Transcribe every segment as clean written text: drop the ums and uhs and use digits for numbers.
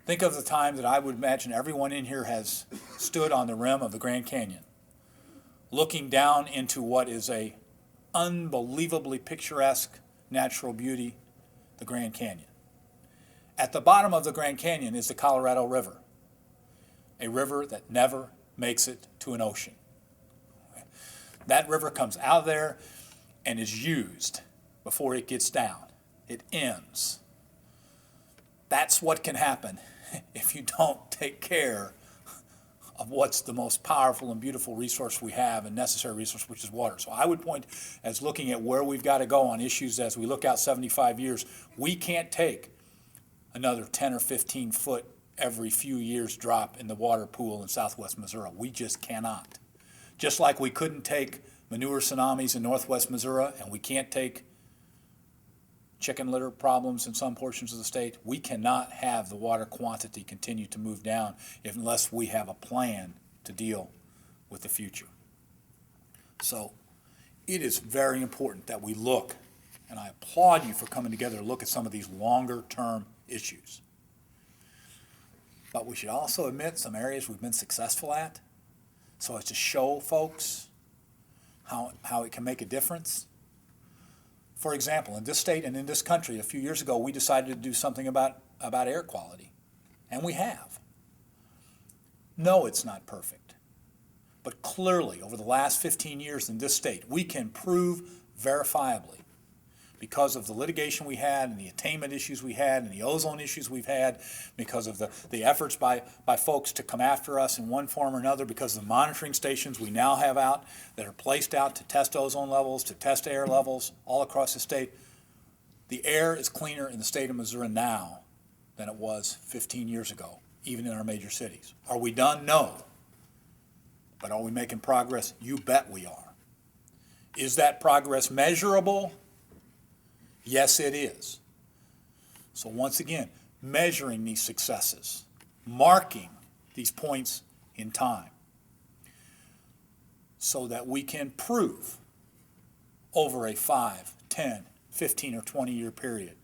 Think of the time that I would imagine everyone in here has stood on the rim of the Grand Canyon, looking down into what is a unbelievably picturesque natural beauty, the Grand Canyon. At the bottom of the Grand Canyon is the Colorado River, a river that never makes it to an ocean. That river comes out of there and is used before it gets down. It ends. That's what can happen if you don't take care of what's the most powerful and beautiful resource we have and necessary resource, which is water. So I would point as looking at where we've got to go on issues as we look out 75 years, we can't take another 10 or 15 foot every few years drop in the water pool in southwest Missouri. We just cannot. Just like we couldn't take manure tsunamis in northwest Missouri, and we can't take chicken litter problems in some portions of the state, we cannot have the water quantity continue to move down unless we have a plan to deal with the future. So it is very important that we look, and I applaud you for coming together to look at some of these longer term issues. But we should also admit some areas we've been successful at, so as to show folks how it can make a difference. For example, in this state and in this country, a few years ago, we decided to do something about air quality, and we have. No, it's not perfect, but clearly over the last 15 years in this state, we can prove verifiably, because of the litigation we had and the attainment issues we had and the ozone issues we've had, because of the efforts by folks to come after us in one form or another, because of the monitoring stations we now have out that are placed out to test ozone levels, to test air levels all across the state. The air is cleaner in the state of Missouri now than it was 15 years ago, even in our major cities. Are we done? No. But are we making progress? You bet we are. Is that progress measurable? Yes, it is. So once again, measuring these successes, marking these points in time, so that we can prove over a 5, 10, 15, or 20-year period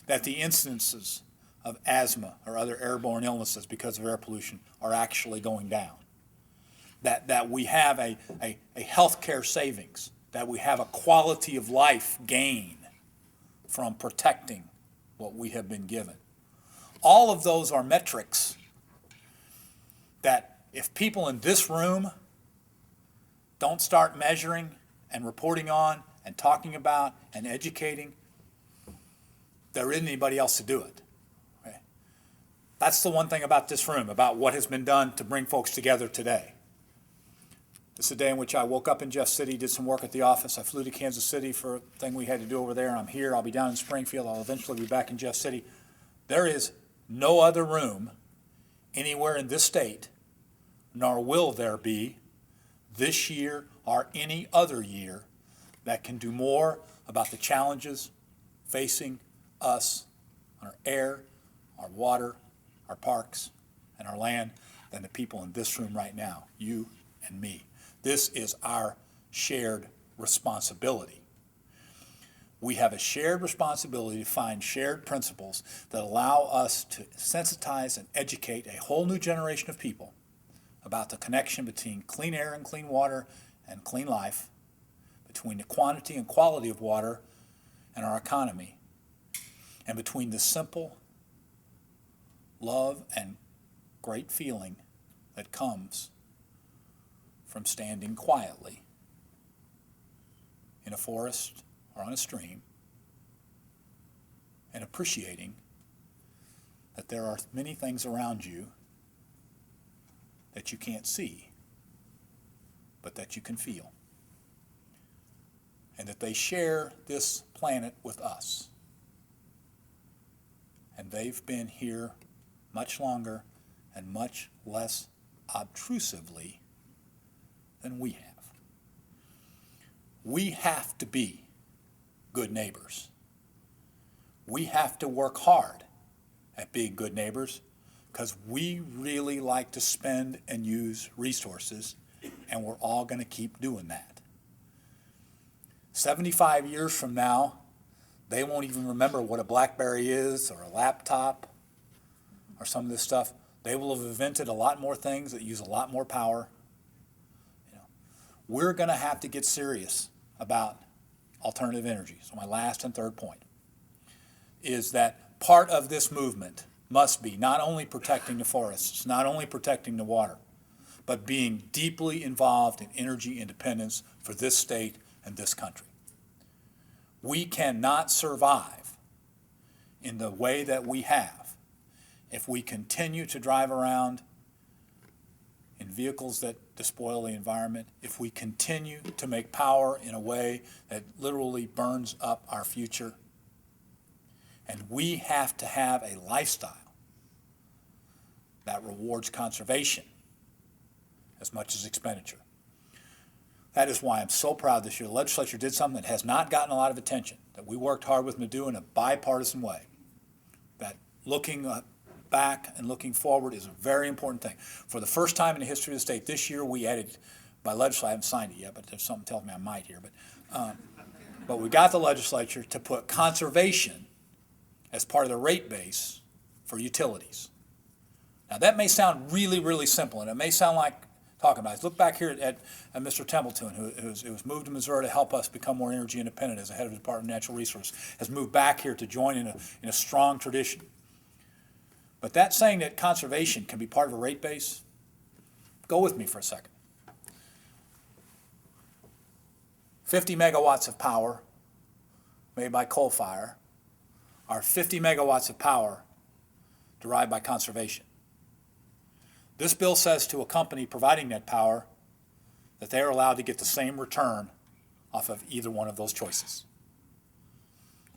that the incidences of asthma or other airborne illnesses because of air pollution are actually going down, that we have a healthcare savings, that we have a quality of life gain from protecting what we have been given. All of those are metrics that if people in this room don't start measuring and reporting on and talking about and educating, there isn't anybody else to do it. Okay? That's the one thing about this room, about what has been done to bring folks together today. This is a day in which I woke up in Jeff City, did some work at the office. I flew to Kansas City for a thing we had to do over there, and I'm here. I'll be down in Springfield. I'll eventually be back in Jeff City. There is no other room anywhere in this state, nor will there be this year or any other year, that can do more about the challenges facing us on our air, our water, our parks, and our land than the people in this room right now, you and me. This is our shared responsibility. We have a shared responsibility to find shared principles that allow us to sensitize and educate a whole new generation of people about the connection between clean air and clean water and clean life, between the quantity and quality of water and our economy, and between the simple love and great feeling that comes from standing quietly in a forest or on a stream and appreciating that there are many things around you that you can't see, but that you can feel, and that they share this planet with us. And they've been here much longer and much less obtrusively than we have. We have to be good neighbors. We have to work hard at being good neighbors, because we really like to spend and use resources, and we're all going to keep doing that. 75 years from now, they won't even remember what a BlackBerry is, or a laptop, or some of this stuff, they will have invented a lot more things that use a lot more power. You know, we're going to have to get serious about alternative energy. So my last and third point is that part of this movement must be not only protecting the forests, not only protecting the water, but being deeply involved in energy independence for this state and this country. We cannot survive in the way that we have if we continue to drive around in vehicles that despoil the environment, if we continue to make power in a way that literally burns up our future. And we have to have a lifestyle that rewards conservation as much as expenditure. That is why I'm so proud this year the legislature did something that has not gotten a lot of attention, that we worked hard with them to do in a bipartisan way. That looking back and looking forward is a very important thing. For the first time in the history of the state, this year we added, by legislature, I haven't signed it yet, but there's something telling me I might here, but we got the legislature to put conservation as part of the rate base for utilities. Now that may sound really, really simple, and it may sound like talking about it. Look back here at Mr. Templeton, who was moved to Missouri to help us become more energy independent as the head of the Department of Natural Resources, has moved back here to join in a strong tradition. But that saying that conservation can be part of a rate base, go with me for a second. 50 megawatts of power made by coal fire are 50 megawatts of power derived by conservation. This bill says to a company providing that power that they are allowed to get the same return off of either one of those choices.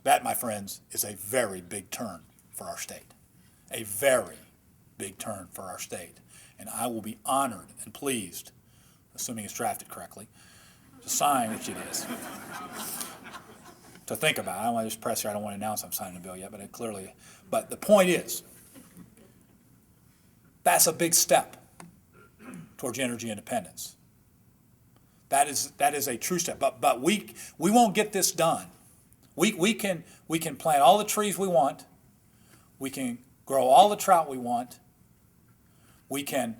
That, my friends, is a very big turn for our state. A very big turn for our state. And I will be honored and pleased, assuming it's drafted correctly, to sign, which it is, to think about. I don't want to just press here. I don't want to announce I'm signing the bill yet, but the point is, that's a big step towards energy independence. That is a true step. But we won't get this done. We can plant all the trees we want. We can grow all the trout we want. We can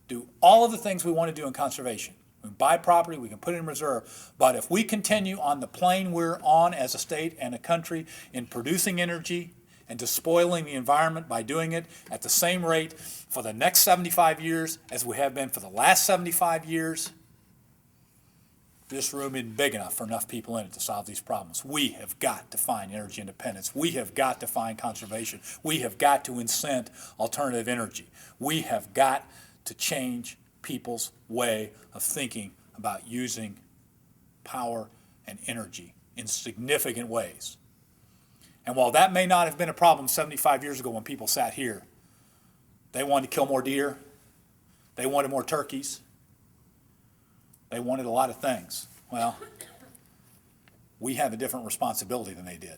do all of the things we want to do in conservation. We can buy property, we can put it in reserve. But if we continue on the plane we're on as a state and a country in producing energy and despoiling the environment by doing it at the same rate for the next 75 years as we have been for the last 75 years, this room isn't big enough for enough people in it to solve these problems. We have got to find energy independence. We have got to find conservation. We have got to incent alternative energy. We have got to change people's way of thinking about using power and energy in significant ways. And while that may not have been a problem 75 years ago when people sat here, they wanted to kill more deer, they wanted more turkeys, they wanted a lot of things. Well, we have a different responsibility than they did.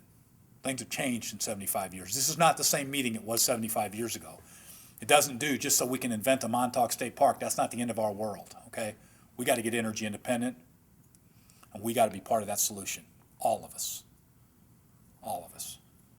Things have changed in 75 years. This is not the same meeting it was 75 years ago. It doesn't do just so we can invent a Montauk State Park. That's not the end of our world, okay? We got to get energy independent, and we got to be part of that solution. All of us. All of us.